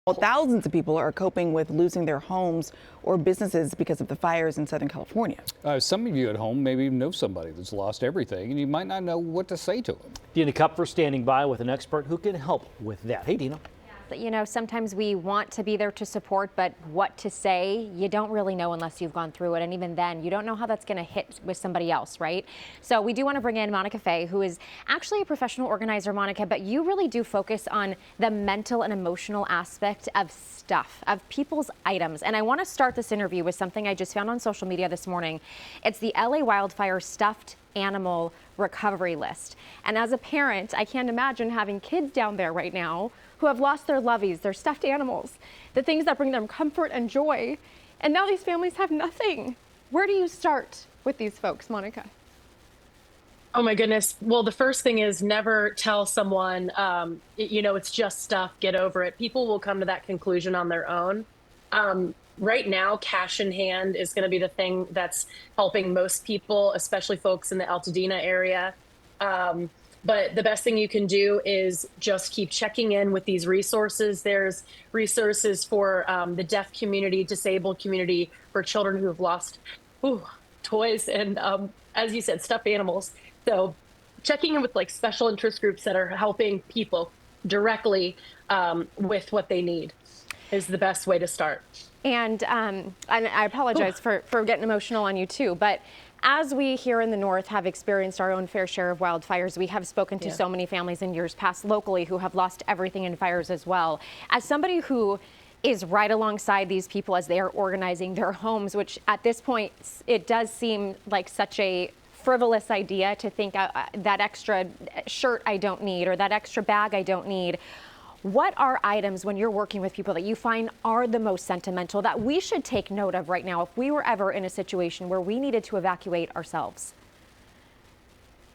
Well, thousands of people are coping with losing their homes or businesses because of the fires in Southern California. Some of you at home maybe know somebody that's lost everything, and you might not know what to say to them. Dina Kupfer standing by with an expert who can help with that. Hey, Dina. You know, sometimes we want to be there to support, but what to say, you don't really know unless you've gone through it. And even then, you don't know how that's going to hit with somebody else, right? So we do want to bring in Monica Fay, who is actually a professional organizer, Monica, but you really do focus on the mental and emotional aspect of stuff, of people's items. And I want to start this interview with something I just found on social media this morning. It's the LA Wildfire stuffed animal recovery list. And as a parent, I can't imagine having kids down there right now who have lost their loveys, their stuffed animals, the things that bring them comfort and joy. And now these families have nothing. Where do you start with these folks, Monica? Oh my goodness. Well, the first thing is never tell someone, it's just stuff, get over it. People will come to that conclusion on their own. Right now, cash in hand is going to be the thing that's helping most people, especially folks in the Altadena area. But the best thing you can do is just keep checking in with these resources. There's resources for the deaf community, disabled community, for children who have lost toys and, as you said, stuffed animals. So checking in with like special interest groups that are helping people directly with what they need is the best way to start. And I apologize for getting emotional on you too, but as we here in the North have experienced our own fair share of wildfires, we have spoken to so many families in years past locally who have lost everything in fires as well. As somebody who is right alongside these people as they are organizing their homes, which at this point, it does seem like such a frivolous idea to think that extra shirt I don't need or that extra bag I don't need. What are items when you're working with people that you find are the most sentimental that we should take note of right now if we were ever in a situation where we needed to evacuate ourselves?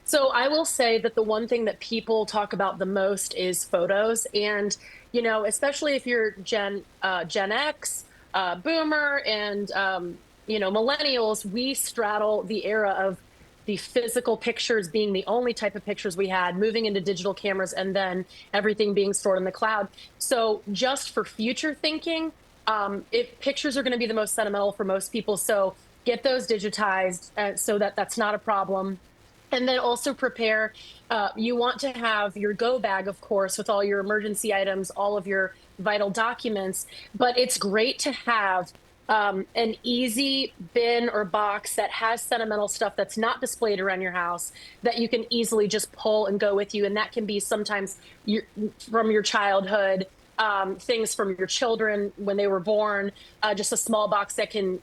So I will say that the one thing that people talk about the most is photos. And, especially if you're Gen X, Boomer, and, millennials, we straddle the era of the physical pictures being the only type of pictures we had, moving into digital cameras, and then everything being stored in the cloud. So just for future thinking, if pictures are going to be the most sentimental for most people, so get those digitized so that that's not a problem. And then also prepare, you want to have your go bag, of course, with all your emergency items, all of your vital documents, but it's great to have an easy bin or box that has sentimental stuff that's not displayed around your house that you can easily just pull and go with you. And that can be sometimes from your childhood, things from your children when they were born, just a small box that can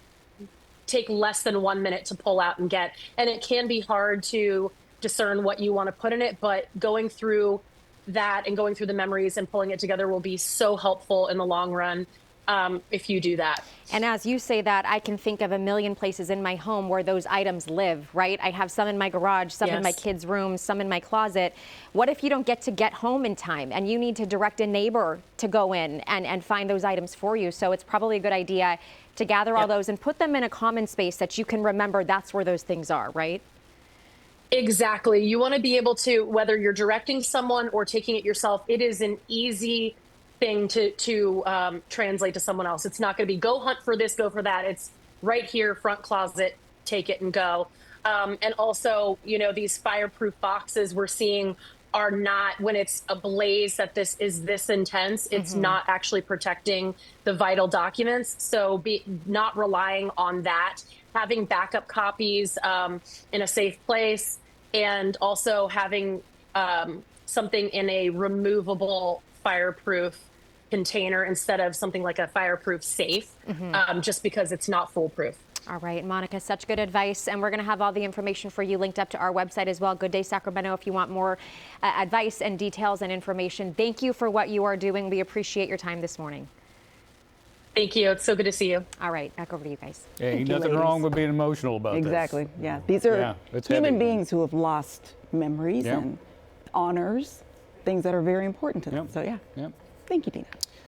take less than 1 minute to pull out and get. And it can be hard to discern what you want to put in it, but going through that and going through the memories and pulling it together will be so helpful in the long run. If you do that. And as you say that, I can think of a million places in my home where those items live, right? I have some in my garage, some in my kids' rooms, some in my closet. What if you don't get home in time and you need to direct a neighbor to go in and find those items for you? So it's probably a good idea to gather all those and put them in a common space that you can remember that's where those things are, right? Exactly. You want to be able to, whether you're directing someone or taking it yourself, it is an easy thing to translate to someone else. It's not going to be go hunt for this, go for that. It's right here, front closet, take it and go. And also, these fireproof boxes we're seeing are not, when it's a blaze that this is this intense, it's not actually protecting the vital documents. So not relying on that, having backup copies in a safe place, and also having something in a removable fireproof container instead of something like a fireproof safe, just because it's not foolproof. All right, Monica, such good advice. And we're going to have all the information for you linked up to our website as well. Good Day Sacramento, if you want more advice and details and information. Thank you for what you are doing. We appreciate your time this morning. Thank you. It's so good to see you. All right, back over to you guys. Yeah, ain't nothing wrong with being emotional about this. Exactly. Yeah. These are human beings who have lost memories and honors, things that are very important to them. So, yeah. Thank you, Dina.